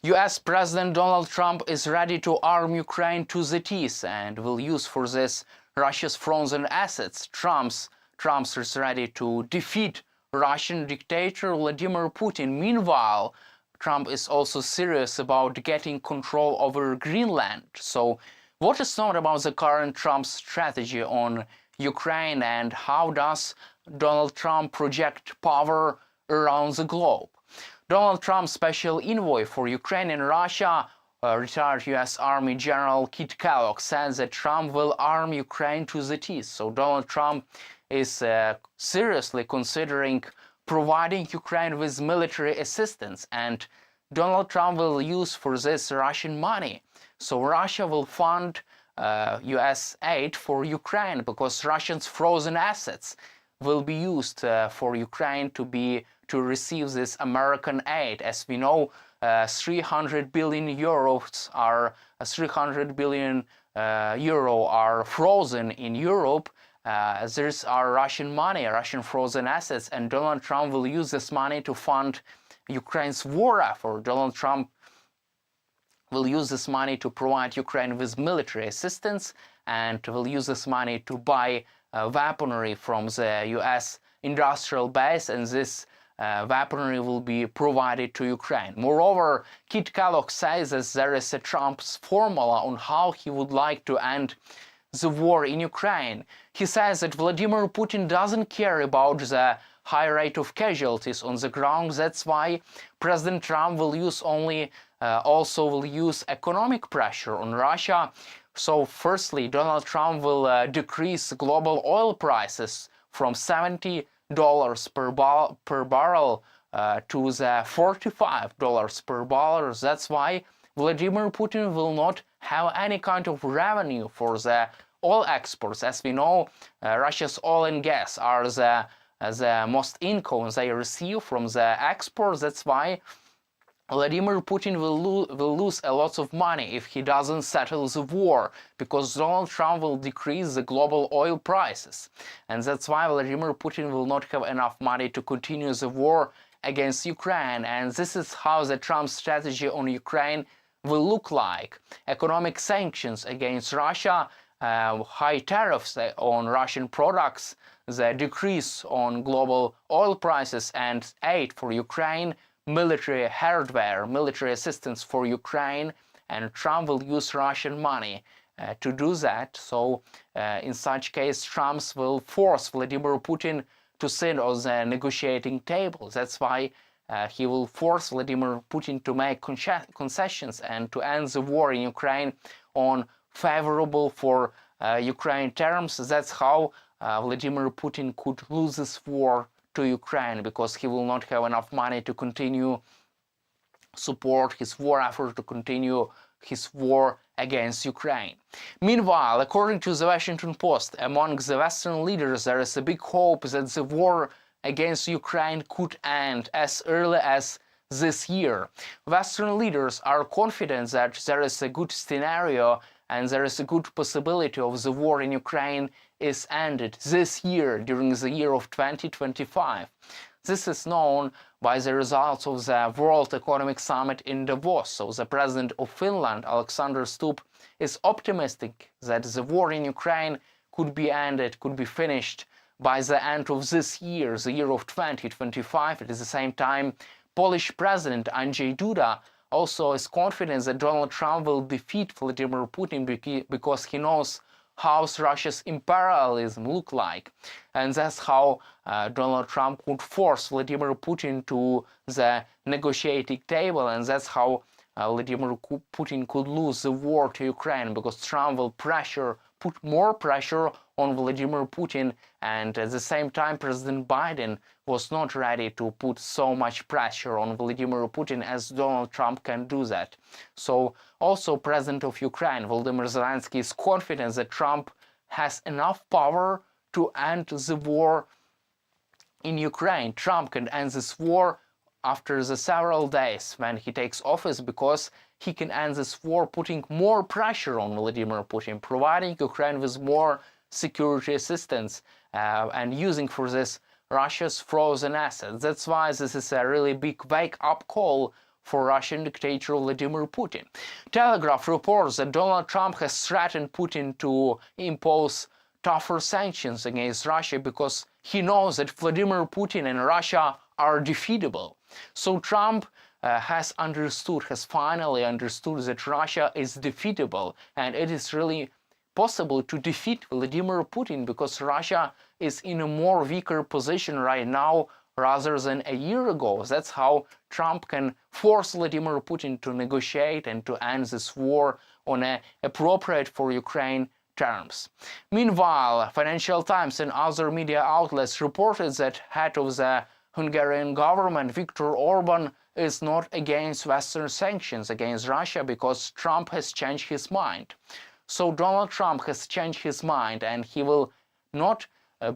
US President Donald Trump is ready to arm Ukraine to the teeth and will use for this Russia's frozen assets. Trump is ready to defeat Russian dictator Vladimir Putin. Meanwhile, Trump is also serious about getting control over Greenland. So, what is known about the current Trump strategy on Ukraine, and how does Donald Trump project power around the globe? Donald Trump's special envoy for Ukraine and Russia, retired US Army General Kit Kellogg, says that Trump will arm Ukraine to the teeth. So Donald Trump is seriously considering providing Ukraine with military assistance, and Donald Trump will use for this Russian money. So Russia will fund US aid for Ukraine because Russians' frozen assets will be used for Ukraine to receive this American aid. As we know, 300 billion euros are 300 billion euro are frozen in Europe. There's our Russian money, Russian frozen assets, and Donald Trump will use this money to fund Ukraine's war effort. Donald Trump will use this money to provide Ukraine with military assistance, and will use this money to buy weaponry from the US industrial base, and this weaponry will be provided to Ukraine. Moreover, Kit Kellogg says that there is a Trump's formula on how he would like to end the war in Ukraine. He says that Vladimir Putin doesn't care about the high rate of casualties on the ground. That's why President Trump will use also will use economic pressure on Russia. So firstly, Donald Trump will decrease global oil prices from $70 per barrel to the $45 per barrel. That's why Vladimir Putin will not have any kind of revenue for the oil exports. As we know, Russia's oil and gas are the most income they receive from the exports. That's why Vladimir Putin will lose a lot of money if he doesn't settle the war, because Donald Trump will decrease the global oil prices. And that's why Vladimir Putin will not have enough money to continue the war against Ukraine. And this is how the Trump strategy on Ukraine will look like. Economic sanctions against Russia, high tariffs on Russian products, the decrease on global oil prices, and aid for Ukraine, military hardware, military assistance for Ukraine, and Trump will use Russian money to do that. So in such case, Trump will force Vladimir Putin to sit on the negotiating table. That's why he will force Vladimir Putin to make concessions and to end the war in Ukraine on favorable for Ukraine terms. That's how Vladimir Putin could lose this war to Ukraine, because he will not have enough money to continue support his war effort, to continue his war against Ukraine. Meanwhile, according to the Washington Post, among the Western leaders there is a big hope that the war against Ukraine could end as early as this year. Western leaders are confident that there is a good scenario and there is a good possibility of the war in Ukraine is ended this year, during the year of 2025. This is known by the results of the World Economic Summit in Davos. So the president of Finland, Alexander Stubb, is optimistic that the war in Ukraine could be ended, could be finished by the end of this year, the year of 2025. At the same time, Polish President Andrzej Duda also is confident that Donald Trump will defeat Vladimir Putin because he knows how Russia's imperialism look like, and that's how Donald Trump could force Vladimir Putin to the negotiating table, and that's how Vladimir Putin could lose the war to Ukraine, because Trump will put more pressure on Vladimir Putin, and at the same time President Biden was not ready to put so much pressure on Vladimir Putin as Donald Trump can do that. So also President of Ukraine, Volodymyr Zelensky, is confident that Trump has enough power to end the war in Ukraine. Trump can end this war after the several days when he takes office, because he can end this war putting more pressure on Vladimir Putin, providing Ukraine with more security assistance, and using for this Russia's frozen assets. That's why this is a really big wake-up call for Russian dictator Vladimir Putin. Telegraph reports that Donald Trump has threatened Putin to impose tougher sanctions against Russia because he knows that Vladimir Putin and Russia are defeatable. So Trump has finally understood that Russia is defeatable, and it is really possible to defeat Vladimir Putin because Russia is in a more weaker position right now rather than a year ago. That's how Trump can force Vladimir Putin to negotiate and to end this war on appropriate for Ukraine terms. Meanwhile, Financial Times and other media outlets reported that head of the Hungarian government, Viktor Orban, is not against Western sanctions against Russia because Trump has changed his mind. So Donald Trump has changed his mind, and he will not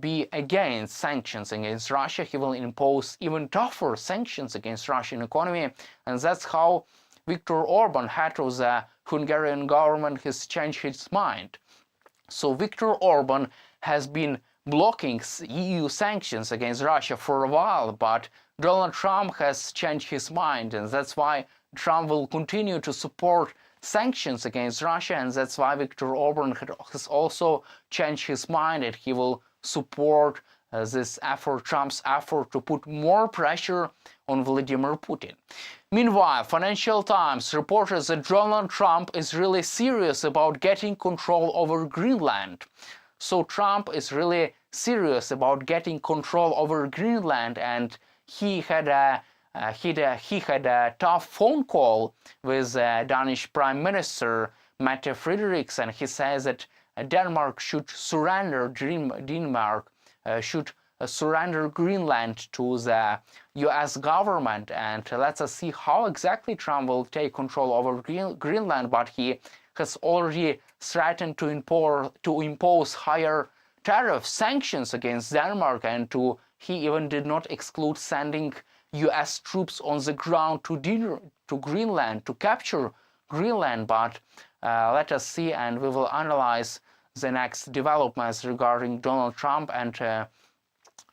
be against sanctions against Russia. He will impose even tougher sanctions against Russian economy, and that's how Viktor Orban, head of the Hungarian government, has changed his mind. So Viktor Orban has been blocking EU sanctions against Russia for a while, but Donald Trump has changed his mind, and that's why Trump will continue to support sanctions against Russia, and that's why Viktor Orban has also changed his mind, and he will support this effort, Trump's effort to put more pressure on Vladimir Putin. Meanwhile, Financial Times reported that Donald Trump is really serious about getting control over Greenland. So Trump is really serious about getting control over Greenland, and he had a tough phone call with Danish Prime Minister Mette Frederiksen. He says that Denmark should surrender surrender Greenland to the US government, and let us see how exactly Trump will take control over Greenland, but he has already threatened to impose higher tariff sanctions against Denmark, and he even did not exclude sending US troops on the ground to Greenland, to capture Greenland. But let us see, and we will analyze the next developments regarding Donald Trump and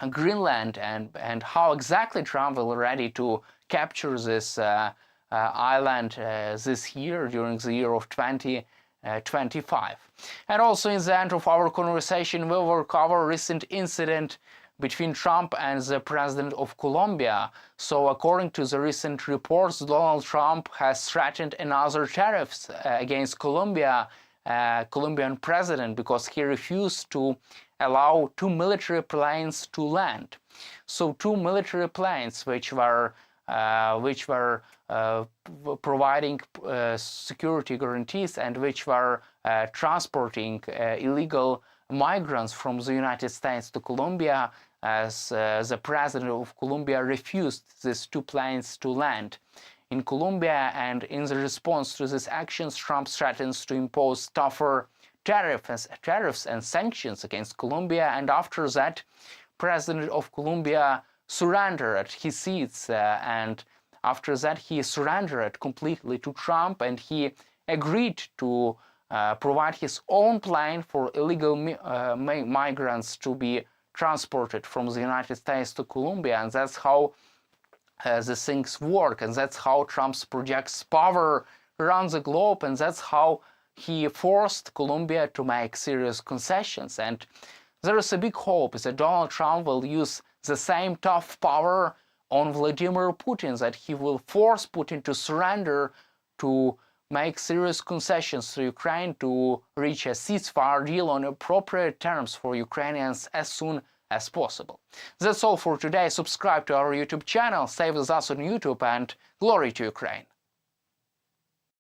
Greenland, and how exactly Trump will ready to capture this island this year, during the year of 2025. And also in the end of our conversation, we will cover recent incident between Trump and the president of Colombia. So according to the recent reports, Donald Trump has threatened another tariffs against Colombian president because he refused to allow 2 military planes to land. So 2 military planes which were providing security guarantees and which were transporting illegal migrants from the United States to Colombia, as the president of Colombia refused these 2 planes to land in Colombia. And in the response to these actions, Trump threatens to impose tougher tariffs and sanctions against Colombia. And after that, president of Colombia surrendered his seats, and after that he surrendered completely to Trump, and he agreed to provide his own plane for illegal migrants to be transported from the United States to Colombia. And that's how the things work, and that's how Trump projects power around the globe, and that's how he forced Colombia to make serious concessions. And there is a big hope that Donald Trump will use the same tough power on Vladimir Putin, that he will force Putin to surrender, to make serious concessions to Ukraine, to reach a ceasefire deal on appropriate terms for Ukrainians as soon as possible. That's all for today. Subscribe to our YouTube channel, stay with us on YouTube, and glory to Ukraine.